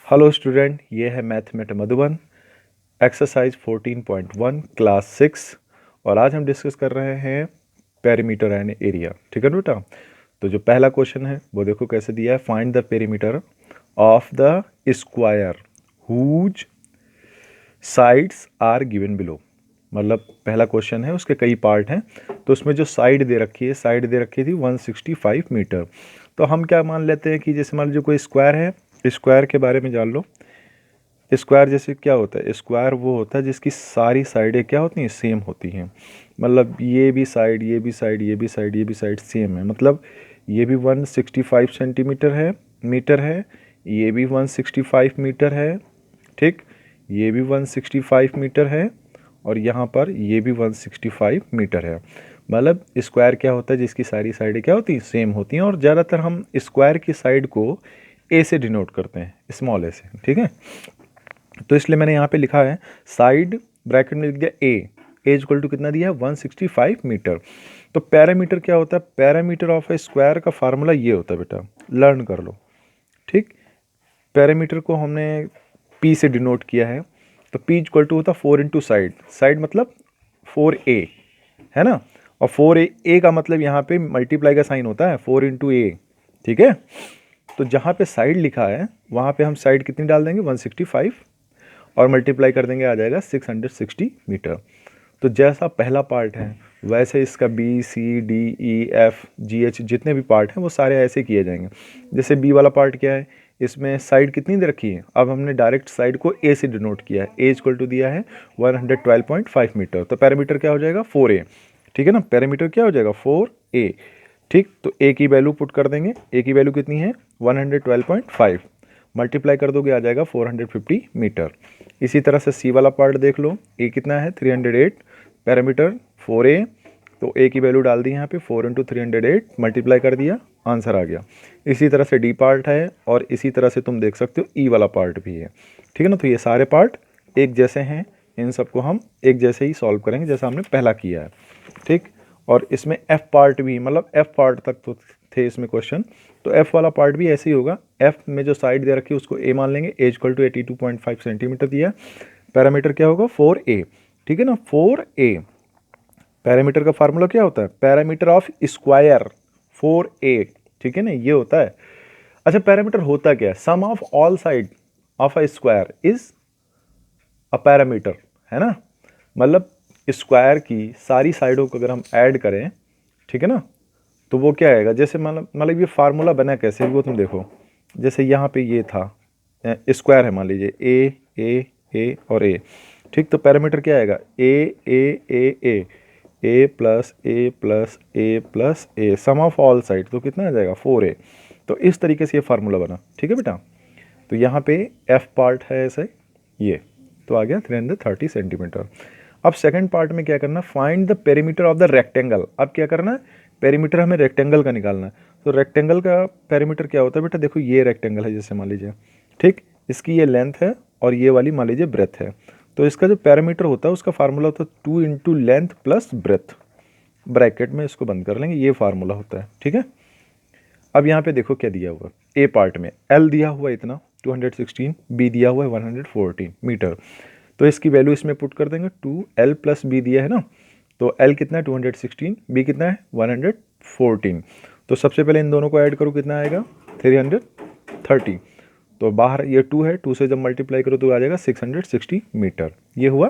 Hello student, ये है मैथमेट Madhuban exercise 14.1 class 6 और आज हम डिस्कस कर रहे हैं पेरीमीटर एंड एरिया। ठीक है बेटा। तो जो पहला क्वेश्चन है वो देखो कैसे दिया है। Find the perimeter of the square whose sides are given below. मतलब पहला क्वेश्चन है, उसके कई पार्ट हैं, तो उसमें जो साइड दे रखी है, साइड दे रखी थी 165 मीटर। तो हम क्या मान लेते हैं कि जैसे मान लीजिए कोई स्क्वायर है, स्क्वायर के बारे में जान लो। स्क्वायर जैसे क्या होता है, स्क्वायर वो होता है जिसकी सारी साइडें क्या होती हैं, सेम होती हैं। मतलब ये भी साइड, ये भी साइड, ये भी साइड, ये भी साइड सेम है। मतलब ये भी 165 सेंटीमीटर है, मीटर है, ये भी 165 मीटर है, ठीक, ये भी 165 मीटर है और यहाँ पर ये भी 165 मीटर है। मतलब स्क्वायर क्या होता है जिसकी सारी साइडें क्या होती हैं, सेम होती हैं। और ज़्यादातर हम स्क्वायर की साइड को ए से डिनोट करते हैं, स्मॉल ए से, ठीक है। तो इसलिए मैंने यहाँ पे लिखा है साइड, ब्रैकेट में लिख दिया ए इक्वल टू कितना दिया है, 165 मीटर। तो पैरामीटर क्या होता है, पैरामीटर ऑफ ए स्क्वायर का फार्मूला ये होता है बेटा, लर्न कर लो, ठीक। पैरामीटर को हमने पी से डिनोट किया है, तो पी इक्वल टू होता है 4 इंटू साइड, साइड मतलब 4a है ना। और 4a का मतलब यहाँ पे मल्टीप्लाई का साइन होता है, 4 इंटू ए, ठीक है। तो जहाँ पे साइड लिखा है वहाँ पे हम साइड कितनी डाल देंगे, 165 और मल्टीप्लाई कर देंगे, आ जाएगा 660 मीटर। तो जैसा पहला पार्ट है वैसे इसका B C D E F G H जितने भी पार्ट हैं वो सारे ऐसे किए जाएंगे। जैसे बी वाला पार्ट क्या है, इसमें साइड कितनी दे रखी है, अब हमने डायरेक्ट साइड को ए से डिनोट किया है, ए इक्वल टू दिया है 112.5 मीटर। तो पैरामीटर क्या हो जाएगा, 4a, ठीक है ना। पैरामीटर क्या हो जाएगा, 4a, ठीक। तो ए की वैल्यू पुट कर देंगे, ए की वैल्यू कितनी है 112.5, मल्टीप्लाई कर दोगे आ जाएगा 450 मीटर। इसी तरह से सी वाला पार्ट देख लो, ए कितना है 308, पैरामीटर 4a, तो ए की वैल्यू डाल दी यहाँ पे 4 इंटू 308, मल्टीप्लाई कर दिया, आंसर आ गया। इसी तरह से डी पार्ट है और इसी तरह से तुम देख सकते हो ई वाला पार्ट भी है, ठीक है ना। तो ये सारे पार्ट एक जैसे हैं, इन सबको हम एक जैसे ही सॉल्व करेंगे जैसा हमने पहला किया है, ठीक। और इसमें एफ पार्ट भी, मतलब एफ पार्ट तक तो थे इसमें क्वेश्चन, तो एफ वाला पार्ट भी ऐसे ही होगा। एफ में जो साइड दे रखी है उसको ए मान लेंगे, ए इक्वल टू 82.5 सेंटीमीटर दिया। पैरामीटर क्या होगा 4a, ठीक है ना। 4a पैरामीटर का फार्मूला क्या होता है, पैरामीटर ऑफ स्क्वायर 4a, ठीक है ना, ये होता है। अच्छा, पैरामीटर होता क्या है, sum of all side of a square is a parameter, है ना। मतलब स्क्वायर की सारी साइडों को अगर हम ऐड करें, ठीक है ना, तो वो क्या आएगा। जैसे मतलब ये फार्मूला बना कैसे, वो तुम देखो। जैसे यहाँ पे ये था, स्क्वायर है मान लीजिए, ए और ए, ठीक। तो पैरामीटर क्या आएगा, A plus A plus A plus A, sum of all side, तो कितना आ जाएगा 4a। तो इस तरीके से ये फार्मूला बना, ठीक है बेटा। तो यहाँ पे एफ पार्ट है ऐसे, ये तो आ गया 330 सेंटीमीटर। अब सेकंड पार्ट में क्या करना, find the perimeter of the rectangle. अब क्या करना है, पेरीमीटर हमें रेक्टेंगल का निकालना है। तो रेक्टेंगल का पेरीमीटर क्या होता है बेटा, देखो ये रेक्टेंगल है जैसे मान लीजिए, ठीक, इसकी ये लेंथ है और ये वाली मान लीजिए ब्रेथ है। तो इसका जो पैरामीटर होता है उसका फार्मूला होता है 2 into length plus breadth, bracket में इसको बंद कर लेंगे, ये फार्मूला होता है, ठीक है। अब यहाँ पे देखो क्या दिया हुआ, ए पार्ट में एल दिया हुआ इतना 216, बी दिया हुआ है 114 मीटर। तो इसकी वैल्यू इसमें पुट कर देंगे, 2l प्लस बी दिया है ना, तो l कितना है 216, बी कितना है 114। तो सबसे पहले इन दोनों को ऐड करो, कितना आएगा 330। तो बाहर ये 2 है, 2 से जब मल्टीप्लाई करो तो आ जाएगा 660 मीटर। ये हुआ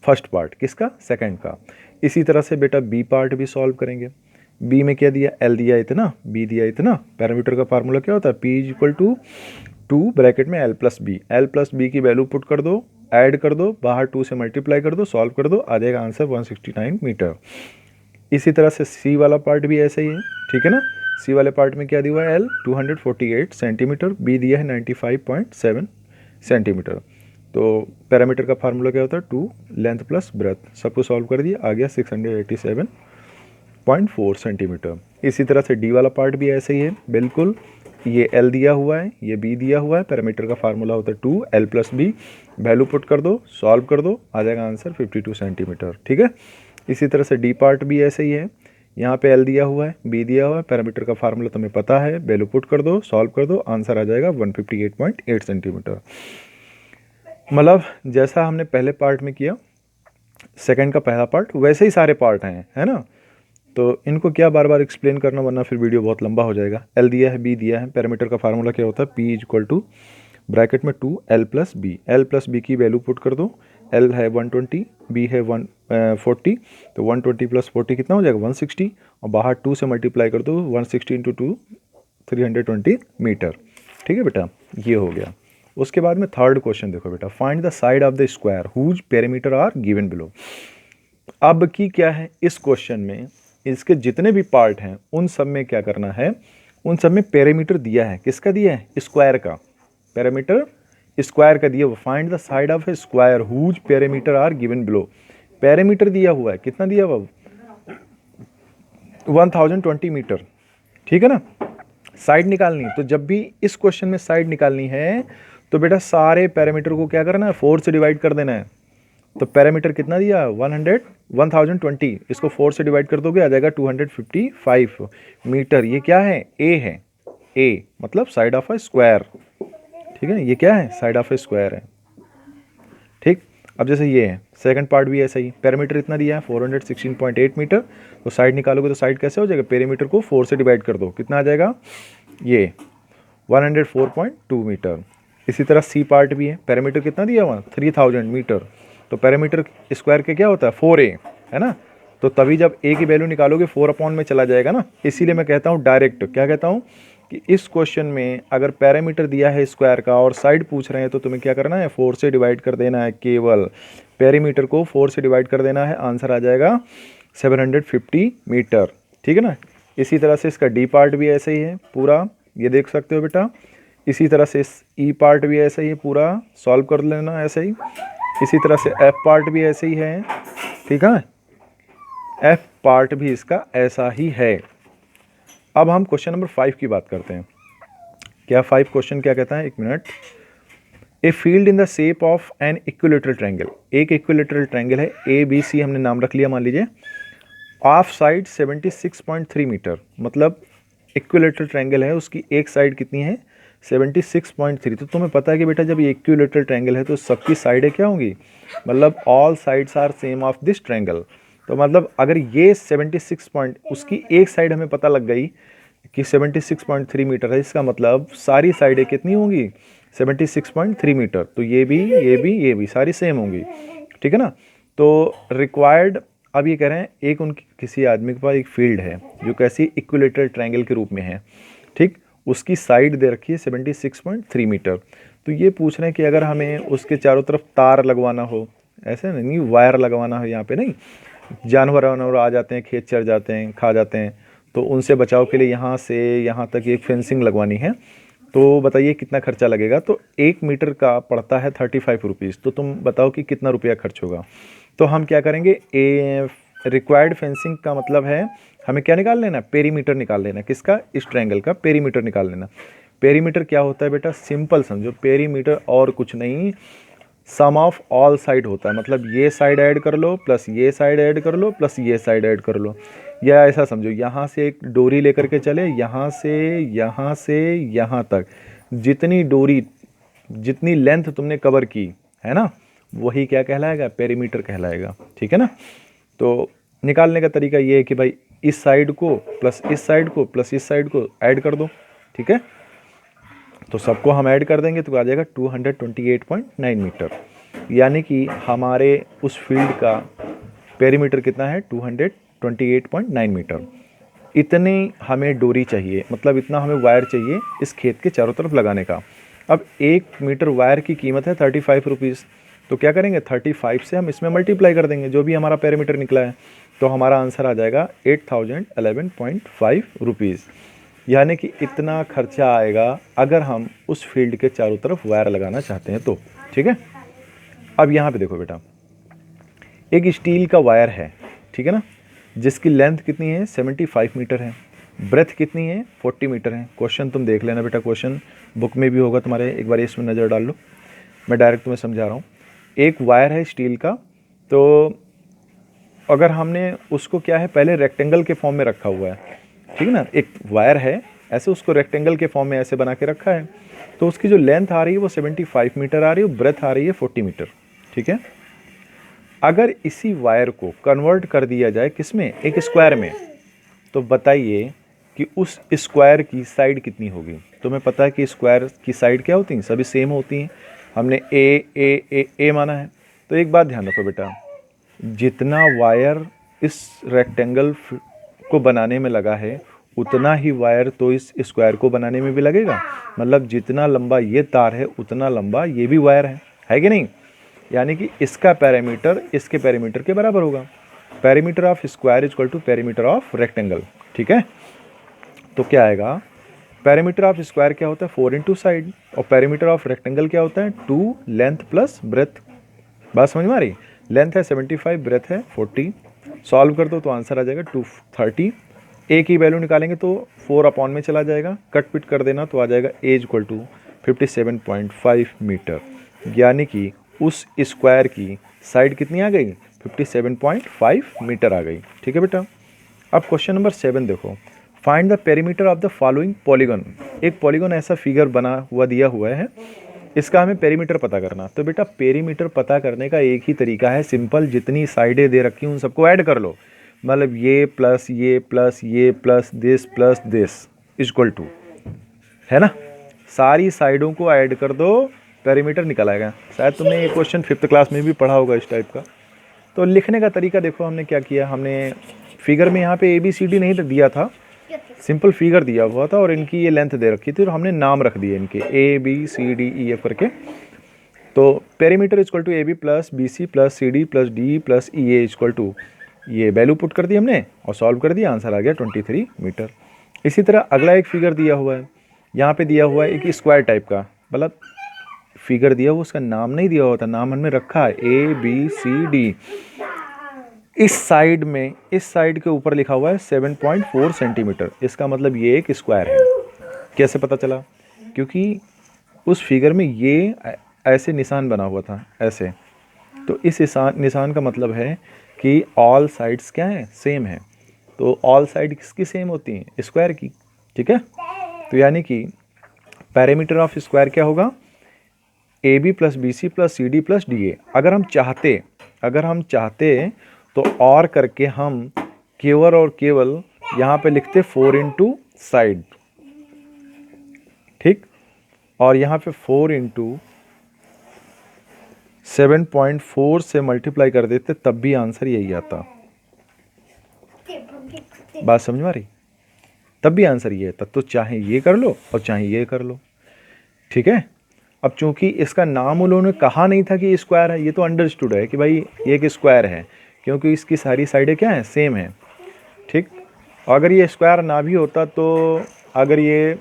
फर्स्ट पार्ट, किसका, सेकंड का। इसी तरह से बेटा बी पार्ट भी सॉल्व करेंगे। बी में क्या दिया, एल दिया इतना, बी दिया इतना। पैरामीटर का फार्मूला क्या होता है, P is equal to 2 bracket में एल प्लस बी की वैल्यू पुट कर दो, ऐड कर दो, बाहर 2 से मल्टीप्लाई कर दो, सॉल्व कर दो, आ जाएगा आंसर 169 मीटर। इसी तरह से सी वाला पार्ट भी ऐसे ही है, ठीक है ना। सी वाले पार्ट में क्या दिया हुआ है, एल 248 सेंटीमीटर, बी दिया है 95.7 सेंटीमीटर। तो पैरामीटर का फार्मूला क्या होता है, 2 लेंथ प्लस ब्रेथ, सबको सॉल्व कर दिया, आ गया 687.4 सेंटीमीटर। इसी तरह से डी वाला पार्ट भी ऐसे ही है बिल्कुल, ये एल दिया हुआ है, ये बी दिया हुआ है, पैरामीटर का फार्मूला होता है 2l plus B, value put कर दो, सॉल्व कर दो, आ जाएगा आंसर 52 सेंटीमीटर, ठीक है। इसी तरह से डी पार्ट भी ऐसे ही है, यहाँ पे एल दिया हुआ है, बी दिया हुआ है, पैरामीटर का फार्मूला तुम्हें पता है, वैल्यू पुट कर दो, सॉल्व कर दो, आंसर आ जाएगा 158.8 सेंटीमीटर। मतलब जैसा हमने पहले पार्ट में किया, सेकंड का पहला पार्ट, वैसे ही सारे पार्ट हैं, है ना। तो इनको क्या बार बार एक्सप्लेन करना, वरना फिर वीडियो बहुत लंबा हो जाएगा। एल दिया है, बी दिया है, पैरामीटर का फार्मूला क्या होता है, P is equal to bracket में 2 L plus B. L plus B की वैल्यू पुट कर दो, एल है 120, बी है 140, तो 120 प्लस 40 कितना हो जाएगा 160, और बाहर 2 से मल्टीप्लाई कर दो, 160 इंटू 2 320 मीटर। ठीक है बेटा, ये हो गया। उसके बाद में थर्ड क्वेश्चन देखो बेटा, find the side of the square whose perimeter are given below. अब की क्या है इस क्वेश्चन में, इसके जितने भी पार्ट हैं उन सब में क्या करना है, उन सब में पेरीमीटर दिया है। किसका दिया है, स्क्वायर का। पेरीमीटर स्क्वायर का दिया हुआ, find the side of a square whose perimeter are given below. Perimeter दिया हुआ है, कितना दिया हुआ, 1020 मीटर। ठीक है ना। साइड निकालनी, तो जब भी इस क्वेश्चन में साइड निकालनी है तो बेटा सारे पैरामीटर को क्या करना है, 4 से डिवाइड कर देना है। तो पैरामीटर कितना दिया, 1020, इसको 4 से डिवाइड कर दोगे आ जाएगा 255 मीटर। ये क्या है, ए है, ए मतलब साइड ऑफ अ स्क्वायर। ठीक है, ये क्या है, साइड ऑफ ए स्क्वायर है। ठीक, अब जैसे ये है, सेकंड पार्ट भी ऐसा ही, पैरामीटर इतना दिया है 416.8 मीटर। तो साइड निकालोगे तो साइड कैसे हो जाएगा, पेरीमीटर को 4 से डिवाइड कर दो, कितना आ जाएगा, ये 104.2 मीटर। इसी तरह सी पार्ट भी है, पैरामीटर कितना दिया हुआ 3000 मीटर। तो पैरामीटर स्क्वायर के क्या होता है 4a, है ना। तो तभी जब a की वैल्यू निकालोगे 4 अपॉन में चला जाएगा ना। इसीलिए मैं कहता हूँ डायरेक्ट, क्या कहता हूँ कि इस क्वेश्चन में अगर पैरामीटर दिया है स्क्वायर का और साइड पूछ रहे हैं तो तुम्हें क्या करना है, 4 से डिवाइड कर देना है, केवल पैरामीटर को 4 से डिवाइड कर देना है, आंसर आ जाएगा 750 मीटर। ठीक है ना। इसी तरह से इसका डी पार्ट भी ऐसे ही है पूरा, ये देख सकते हो बेटा। इसी तरह से इस ई पार्ट भी ऐसे ही पूरा सॉल्व कर लेना ऐसे ही। इसी तरह से एफ पार्ट भी ऐसे ही है। ठीक है, एफ पार्ट भी इसका ऐसा ही है। अब हम क्वेश्चन नंबर 5 की बात करते हैं। क्या 5 क्वेश्चन क्या कहता है, एक minute. A field in the shape of an equilateral triangle, एक इक्विलेटरल ट्रायंगल है, ए बी सी हमने नाम रख लिया मान लीजिए। ऑफ साइड 76.3 मीटर, मतलब इक्विलेटरल ट्रायंगल है, उसकी एक साइड कितनी है 76.3। तो तुम्हें पता है कि बेटा जब ये इक्विलेटरल ट्रायंगल है तो सबकी साइडें क्या होंगी, मतलब all sides are same of this triangle. तो मतलब अगर ये 76 पॉइंट, उसकी एक साइड हमें पता लग गई कि 76.3 मीटर है, इसका मतलब सारी साइडें कितनी होंगी 76.3 मीटर। तो ये भी सारी सेम होंगी। ठीक है ना। तो रिक्वायर्ड, अब ये कह रहे हैं एक उनकी किसी आदमी के पास एक फील्ड है जो कैसी इक्विलेटरल ट्रायंगल के रूप में है। ठीक, उसकी साइड दे रखी है 76.3 मीटर। तो ये पूछ रहे हैं कि अगर हमें उसके चारों तरफ तार लगवाना हो, ऐसे नहीं वायर लगवाना हो, यहाँ पे नहीं, जानवर वानवर आ जाते हैं, खेत चर जाते हैं, खा जाते हैं, तो उनसे बचाव के लिए यहाँ से यहाँ तक एक फेंसिंग लगवानी है। तो बताइए कितना खर्चा लगेगा। तो 1 मीटर का पड़ता है 35 रुपीज़। तो तुम बताओ कि कितना रुपया खर्च होगा। तो हम क्या करेंगे, ए रिक्वायर्ड फेंसिंग का मतलब है हमें क्या निकाल लेना, पेरीमीटर निकाल लेना। किसका, इस ट्रायंगल का पेरीमीटर निकाल लेना। पेरीमीटर क्या होता है बेटा, सिंपल समझो, पेरीमीटर और कुछ नहीं, सम ऑफ ऑल साइड होता है। मतलब ये साइड ऐड कर लो प्लस ये साइड ऐड कर लो प्लस ये साइड ऐड कर लो। या ऐसा समझो, यहाँ से एक डोरी लेकर के चले, यहाँ से यहाँ तक जितनी डोरी, जितनी लेंथ तुमने कवर की है ना, वही क्या कहलाएगा, पेरीमीटर कहलाएगा। ठीक है ना। तो निकालने का तरीका ये है कि भाई इस साइड को प्लस इस साइड को प्लस इस साइड को ऐड कर दो। ठीक है, तो सबको हम ऐड कर देंगे तो आ जाएगा 228.9 मीटर। यानी कि हमारे उस फील्ड का पेरीमीटर कितना है 228.9 मीटर। इतनी हमें डोरी चाहिए, मतलब इतना हमें वायर चाहिए इस खेत के चारों तरफ लगाने का। अब 1 मीटर वायर की कीमत है 35 रुपीज़। तो क्या करेंगे, 35 से हम इसमें मल्टीप्लाई कर देंगे जो भी हमारा पेरीमीटर निकला है। तो हमारा आंसर आ जाएगा 8011.5 रुपीज़। यानी कि इतना खर्चा आएगा अगर हम उस फील्ड के चारों तरफ वायर लगाना चाहते हैं तो। ठीक है, अब यहाँ पे देखो बेटा, एक स्टील का वायर है, ठीक है ना, जिसकी लेंथ कितनी है 75 मीटर है, ब्रेथ कितनी है 40 मीटर है। क्वेश्चन तुम देख लेना बेटा, क्वेश्चन बुक में भी होगा तुम्हारे, एक बार इसमें नज़र डाल लो, मैं डायरेक्ट तुम्हें समझा रहा हूँ। एक वायर है स्टील का, तो अगर हमने उसको क्या है पहले रेक्टेंगल के फॉर्म में रखा हुआ है, ठीक है ना, एक वायर है ऐसे, उसको रेक्टेंगल के फॉर्म में ऐसे बना के रखा है, तो उसकी जो लेंथ आ रही है वो 75 मीटर आ रही है, ब्रेथ आ रही है 40 मीटर, ठीक है। अगर इसी वायर को कन्वर्ट कर दिया जाए किस में, एक स्क्वायर में, तो बताइए कि उस स्क्वायर की साइड कितनी होगी। तुम्हें पता है कि स्क्वायर की साइड क्या होती हैं, सभी सेम होती हैं। हमने ए माना है। तो एक बात ध्यान रखो बेटा, जितना वायर इस रेक्टेंगल को बनाने में लगा है उतना ही वायर तो इस स्क्वायर को बनाने में भी लगेगा। मतलब जितना लंबा ये तार है उतना लंबा ये भी वायर है कि नहीं। यानी कि इसका पैरामीटर इसके पैरामीटर के बराबर होगा। Parameter of square equal to parameter of rectangle, ठीक है। तो क्या आएगा, पैरामीटर ऑफ स्क्वायर क्या होता है 4 इंटू साइड, और पैरामीटर ऑफ रेक्टेंगल क्या होता है 2 लेंथ प्लस ब्रेथ। बात समझ में आ रही। लेंथ है 75, ब्रेथ है 40। सॉल्व कर दो तो आंसर आ जाएगा 230। ए की वैल्यू निकालेंगे तो 4 अपॉन में चला जाएगा, कट पिट कर देना तो आ जाएगा एज इक्वल टू 57.5 मीटर। यानी कि उस स्क्वायर की साइड कितनी आ गई, 57.5 मीटर आ गई, ठीक है बेटा। अब क्वेश्चन नंबर 7 देखो, find the perimeter of the following polygon. एक पॉलीगन ऐसा फिगर बना हुआ दिया हुआ है, इसका हमें पेरीमीटर पता करना। तो बेटा पेरीमीटर पता करने का एक ही तरीका है, सिंपल, जितनी साइडें दे रखी उन सबको ऐड कर लो। मतलब ये प्लस ये प्लस ये प्लस दिस इक्वल टू, है ना, सारी साइडों को ऐड कर दो, पेरीमीटर निकल आएगा। शायद तुमने ये क्वेश्चन 5th क्लास में भी पढ़ा होगा इस टाइप का। तो लिखने का तरीका देखो, हमने क्या किया, हमने फिगर में यहाँ पे ABCD नहीं दिया था, सिंपल फिगर दिया हुआ था और इनकी ये लेंथ दे रखी थी और हमने नाम रख दिए इनके ABCDEF करके। तो perimeter equal to AB plus BC plus CD plus DE plus EA equal to, ये वैल्यू पुट कर दी हमने और सॉल्व कर दिया, आंसर आ गया 23 मीटर। इसी तरह अगला एक फिगर दिया हुआ है, यहाँ पे दिया हुआ है एक स्क्वायर टाइप का, मतलब फिगर दिया हुआ, उसका नाम नहीं दिया होता, नाम हमने रखा है ABCD। इस साइड में, इस साइड के ऊपर लिखा हुआ है 7.4 सेंटीमीटर, इसका मतलब ये एक स्क्वायर है। कैसे पता चला, क्योंकि उस फिगर में ये ऐसे निशान बना हुआ था ऐसे, तो इस निशान का मतलब है कि ऑल साइड्स क्या है, सेम है। तो ऑल साइड किसकी सेम होती हैं, स्क्वायर की, ठीक है। तो यानी कि पैरामीटर ऑफ स्क्वायर क्या होगा, AB plus BC plus CD plus DA। अगर हम चाहते तो और करके हम केवल और केवल यहाँ पे लिखते 4 इंटू साइड, ठीक, और यहाँ पे 4 इंटू 7.4 से मल्टीप्लाई कर देते, तब भी आंसर यही आता। बात समझ में आ रही, तब भी आंसर ये आता। तो चाहे ये कर लो और चाहे ये कर लो, ठीक है। अब चूंकि इसका नाम उन्होंने कहा नहीं था कि ये स्क्वायर है, ये तो अंडरस्टूड है कि भाई ये एक स्क्वायर है, क्योंकि इसकी सारी साइडें क्या हैं, सेम है, ठीक। अगर ये स्क्वायर ना भी होता, तो अगर ये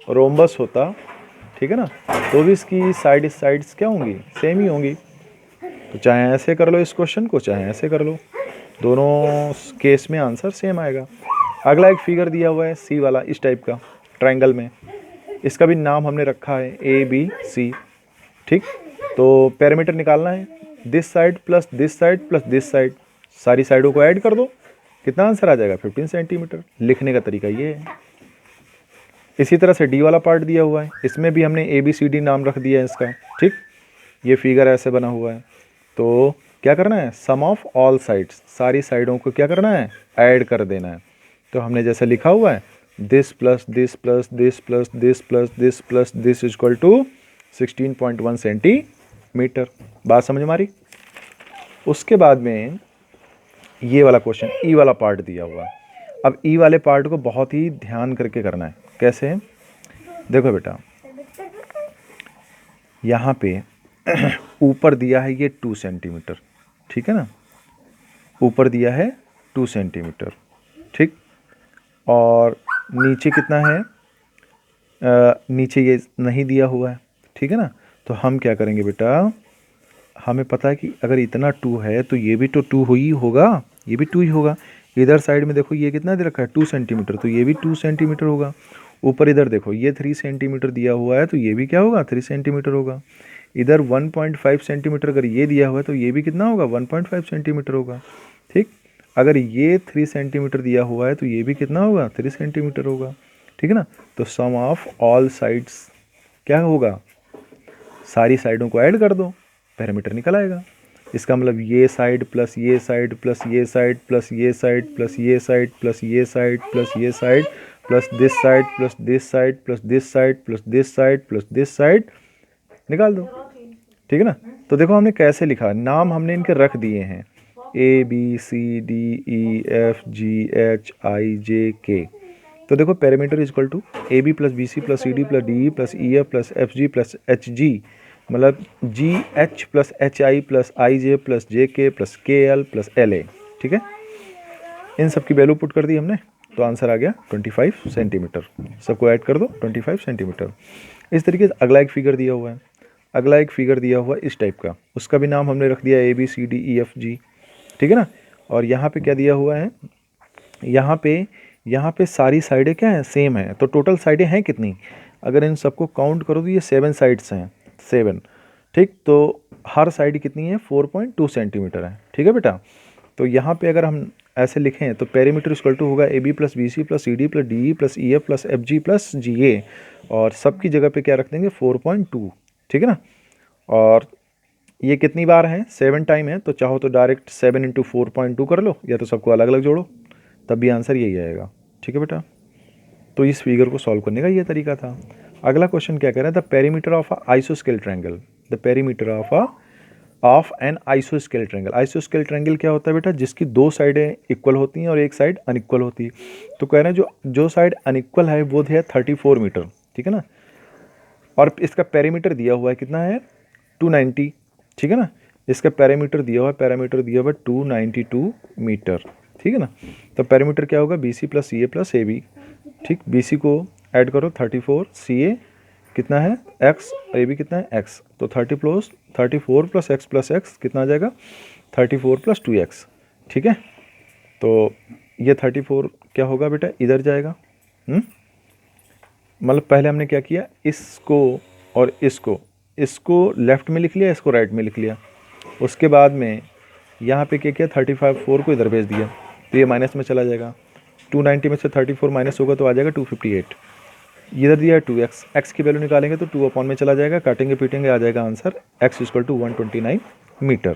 रोम्बस होता, ठीक है ना, तो भी इसकी साइड्स क्या होंगी, सेम ही होंगी। तो चाहे ऐसे कर लो इस क्वेश्चन को, चाहे ऐसे कर लो, दोनों केस में आंसर सेम आएगा। अगला एक फिगर दिया हुआ है C वाला, इस टाइप का ट्रायंगल में, इसका भी नाम हमने रखा है ABC, ठीक। तो पैरामीटर निकालना है, this side plus this side plus this side, सारी साइडों को ऐड कर दो, कितना आंसर आ जाएगा 15 सेंटीमीटर। लिखने का तरीका ये है। इसी तरह से D वाला पार्ट दिया हुआ है, इसमें भी हमने ABCD नाम रख दिया है इसका, ठीक। ये फिगर ऐसे बना हुआ है, तो क्या करना है, सम ऑफ ऑल साइड्स, सारी साइडों को क्या करना है, ऐड कर देना है। तो हमने जैसे लिखा हुआ है this plus this plus this plus this plus this plus this equal to 16.1 centimetre. बात समझ में आ रही। उसके बाद में ये वाला क्वेश्चन E वाला पार्ट दिया हुआ है। अब E वाले पार्ट को बहुत ही ध्यान करके करना है। कैसे, देखो बेटा, यहाँ पे ऊपर दिया है ये 2 सेंटीमीटर, ठीक है ना, ऊपर दिया है 2 सेंटीमीटर, ठीक, और नीचे कितना है, नीचे ये नहीं दिया हुआ है, ठीक है ना। तो हम क्या करेंगे बेटा, हमें पता है कि अगर इतना 2 है तो ये भी तो 2 ही होगा, ये भी 2 ही होगा। इधर साइड में देखो ये कितना दे रखा है 2 सेंटीमीटर, तो ये भी 2 सेंटीमीटर होगा। ऊपर इधर देखो ये 3 सेंटीमीटर दिया हुआ है, तो ये भी क्या होगा 3 सेंटीमीटर होगा। इधर 1.5 सेंटीमीटर अगर ये दिया हुआ है तो ये भी कितना होगा 1.5 सेंटीमीटर होगा, ठीक। अगर ये 3 सेंटीमीटर दिया हुआ है तो ये भी कितना होगा, 3 सेंटीमीटर होगा, ठीक है ना। तो सम ऑफ ऑल साइड्स क्या होगा, सारी साइडों को ऐड कर दो, पैरामीटर निकल आएगा। इसका मतलब ये साइड प्लस ये साइड प्लस ये साइड प्लस ये साइड प्लस ये साइड प्लस ये साइड प्लस ये side plus this side plus this side plus this side plus this side plus this side निकाल दो, ठीक है ना। तो देखो हमने कैसे लिखा, नाम हमने इनके रख दिए हैं ABCDEFGHIJK। तो देखो parameter is equal to AB plus BC plus CD plus DE plus EF plus FG plus HG, मतलब GH plus HI plus IJ plus JK plus KL plus LA, ठीक है। इन सब की वैल्यू पुट कर दी हमने, तो आंसर आ गया 25 सेंटीमीटर। सबको ऐड कर दो 25 सेंटीमीटर। इस तरीके से अगला एक फिगर दिया हुआ है, अगला एक फिगर दिया हुआ इस टाइप का, उसका भी नाम हमने रख दिया ABCDEFG, ठीक है ना। और यहाँ पे क्या दिया हुआ है, यहाँ पे सारी साइडें क्या हैं, सेम है। तो टोटल साइडें हैं कितनी, अगर इन सबको काउंट करो तो ये 7 साइड्स हैं, 7, ठीक। तो हर साइड कितनी है, 4.2 सेंटीमीटर है, ठीक है बेटा। तो यहाँ पे अगर हम ऐसे लिखें तो पेरीमीटर इक्वल टू होगा AB plus BC plus CD plus DE plus EF plus FG plus GA, और सबकी जगह पे क्या रख देंगे 4.2, ठीक है ना। और ये कितनी बार है, 7 टाइम है, तो चाहो तो डायरेक्ट 7 इंटू 4.2 कर लो, या तो सबको अलग अलग जोड़ो, तब भी आंसर यही आएगा, ठीक है बेटा। तो इस फिगर को सॉल्व करने का ये तरीका था। अगला क्वेश्चन क्या कह रहा है, द पेरीमीटर ऑफ अ आइसोस्केल triangle, the perimeter of an आइसोस्केल ट्रायंगल। आइसोस्केल ट्रायंगल क्या होता है बेटा, जिसकी 2 साइडें इक्वल होती हैं और एक साइड अनइक्वल होती है। तो कह रहे हैं जो साइड अनइक्वल है वो है 34 मीटर, ठीक है ना। और इसका पेरीमीटर दिया हुआ है कितना है, 290, ठीक है ना। इसका पैरामीटर दिया हुआ है 292 मीटर, ठीक है ना। तो पैरामीटर क्या होगा, BC plus CA plus AB, ठीक। BC को ऐड करो 34, CA कितना है X, AB कितना है X, तो 34 प्लस X कितना आ जाएगा 34 प्लस 2X, ठीक है। तो ये 34 क्या होगा बेटा, इधर जाएगा, मतलब पहले हमने क्या किया, इसको और इसको लेफ्ट में लिख लिया, इसको राइट में लिख लिया। उसके बाद में यहाँ पे क्या किया, 4 को इधर भेज दिया, तो ये माइनस में चला जाएगा। 290 में से 34 माइनस होगा तो आ जाएगा 258। इधर दिया है 2x, x की वैल्यू निकालेंगे तो 2 अपॉन में चला जाएगा, काटेंगे पीटेंगे आ जाएगा answer x equal to 129 metre,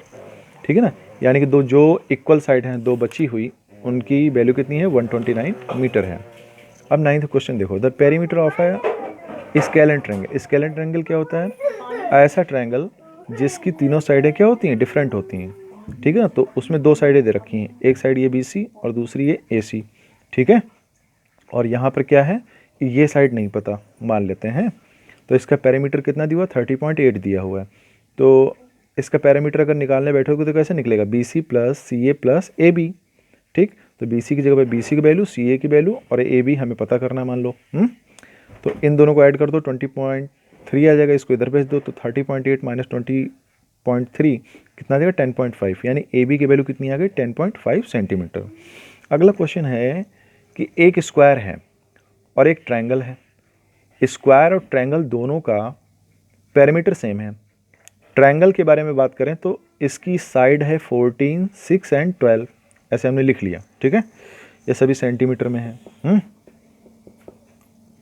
ठीक है ना। यानी कि जो इक्वल साइड हैं, 2 बची हुई, उनकी वैल्यू कितनी है, 129 मीटर है। अब 9th क्वेश्चन देखो, द पेरीमीटर ऑफ है स्केलेन ट्रायंगल। स्केलेन ट्रायंगल क्या होता है, ऐसा ट्रायंगल जिसकी तीनों साइडें क्या होती हैं, डिफरेंट होती हैं, ठीक है ना। तो उसमें 2 साइडें दे रखी हैं, एक साइड ये BC और दूसरी ये AC, ठीक है। और यहाँ पर क्या है, ये साइड नहीं पता, मान लेते हैं। तो इसका पैरामीटर कितना दिया हुआ, 30.8 दिया हुआ है। तो इसका पैरामीटर अगर निकालने बैठोगे तो कैसे निकलेगा, BC plus CA plus AB, ठीक। तो BC की जगह पे BC की वैल्यू, CA की वैल्यू और AB हमें पता करना है, मान लो। तो इन दोनों को ऐड कर दो, 20.3 आ जाएगा, इसको इधर भेज दो, तो 30.8 माइनस 20.3 कितना आ जाएगा 10.5, यानी AB की वैल्यू कितनी आ गई 10.5 सेंटीमीटर। अगला क्वेश्चन है कि एक स्क्वायर है और एक ट्रायंगल है, स्क्वायर और ट्रायंगल दोनों का पैरामीटर सेम है। ट्रायंगल के बारे में बात करें तो इसकी साइड है 14, 6 एंड 12, ऐसे हमने लिख लिया, ठीक है। ये सभी सेंटीमीटर में है।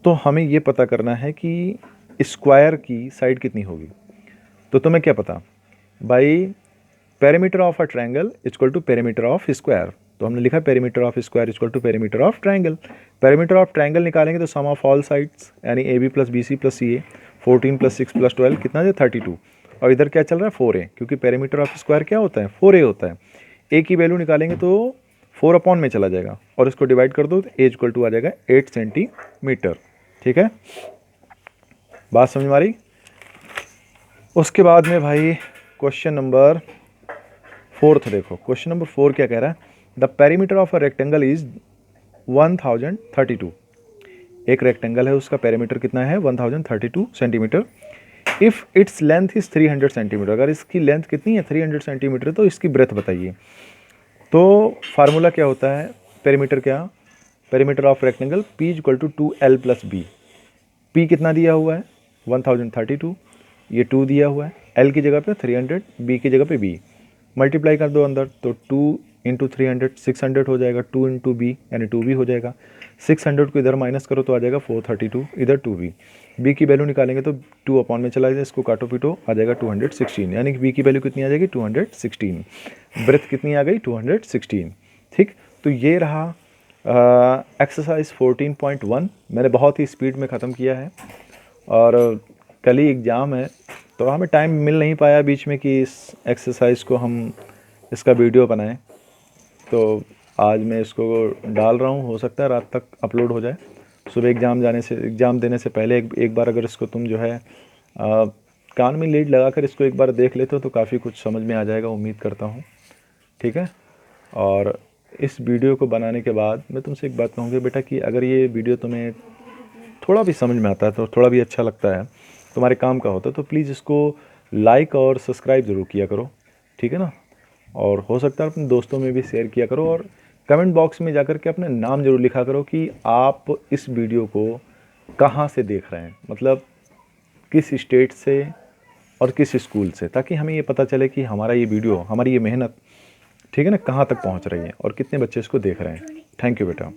तो हमें ये पता करना है कि स्क्वायर की साइड कितनी होगी। तो तुम्हें क्या पता भाई, perimeter of a triangle equal to perimeter of square. तो हमने लिखा perimeter of square equal to perimeter of triangle. Perimeter of triangle निकालेंगे तो सम ऑफ ऑल साइड्स, यानी AB plus BC plus CA, 14 plus 6 plus 12 कितना है 32, और इधर क्या चल रहा है 4A, क्योंकि पेरीमीटर ऑफ स्क्वायर क्या होता है 4A होता है। A की वैल्यू निकालेंगे तो 4 अपॉन में चला जाएगा, और इसको डिवाइड कर दो तो A इक्वल टू आ जाएगा 8 सेंटीमीटर, ठीक है। बात समझ में आ रही। उसके बाद में भाई क्वेश्चन नंबर 4 देखो, क्वेश्चन नंबर 4 क्या कह रहा है, the perimeter of a rectangle is 1032। एक रेक्टेंगल है, उसका पेरीमीटर कितना है 1032 centimetre. If its length is 300 centimetre, अगर इसकी लेंथ कितनी है 300 सेंटीमीटर, तो इसकी ब्रेथ बताइए। तो फार्मूला क्या होता है, पेरीमीटर क्या, perimeter of rectangle P equal to 2L plus B। P कितना दिया हुआ है 1032, ये 2 दिया हुआ है, L की जगह पे 300, B की जगह पे B, मल्टीप्लाई कर दो अंदर, तो 2 इंटू 300 600 हो जाएगा, 2 इंटू बी यानी 2b हो जाएगा। 600 को इधर माइनस करो तो आ जाएगा 432, इधर 2b। b की वैल्यू निकालेंगे तो 2 अपॉन में चला जाएगा, इसको काटो पीटो आ जाएगा 216, यानी कि b की वैल्यू कितनी आ जाएगी 216। ब्रेथ कितनी आ गई 216। ठीक, तो ये रहा एक्सरसाइज 14.1। मैंने बहुत ही स्पीड में ख़त्म किया है और कल ही एग्ज़ाम है तो हमें टाइम मिल नहीं पाया बीच में कि इस एक्सरसाइज को हम इसका वीडियो बनाएं, तो आज मैं इसको डाल रहा हूँ। हो सकता है रात तक अपलोड हो जाए। सुबह एग्ज़ाम देने से पहले एक बार अगर इसको तुम जो है कान में लीड लगाकर इसको एक बार देख लेते हो तो काफ़ी कुछ समझ में आ जाएगा, उम्मीद करता हूँ। ठीक है, और इस वीडियो को बनाने के बाद मैं तुमसे एक बात कहूँगी बेटा कि अगर ये वीडियो तुम्हें थोड़ा भी समझ में आता है तो थोड़ा भी अच्छा लगता है, तुम्हारे काम का होता है, तो प्लीज़ इसको लाइक और सब्सक्राइब ज़रूर किया करो। ठीक है ना, और हो सकता है अपने दोस्तों में भी शेयर किया करो और कमेंट बॉक्स में जाकर के अपना नाम ज़रूर लिखा करो कि आप इस वीडियो को कहाँ से देख रहे हैं, मतलब किस स्टेट से और किस स्कूल से, ताकि हमें ये पता चले कि हमारा ये वीडियो, हमारी ये मेहनत, ठीक है ना, कहाँ तक पहुँच रही है और कितने बच्चे इसको देख रहे हैं। थैंक यू बेटा।